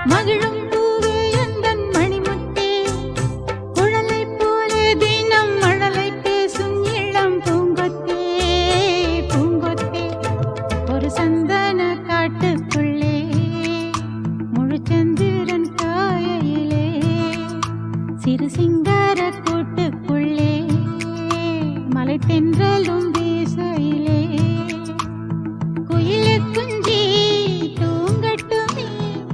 மகிழும் பூவே எந்தன் மணிமுத்தே குழலை போலே தினம் மழலை பேசும் இளம் பூங்கொத்தே பூங்கொத்தே ஒரு சந்தன காட்டுக்குள்ளே முழுச்சந்திரன்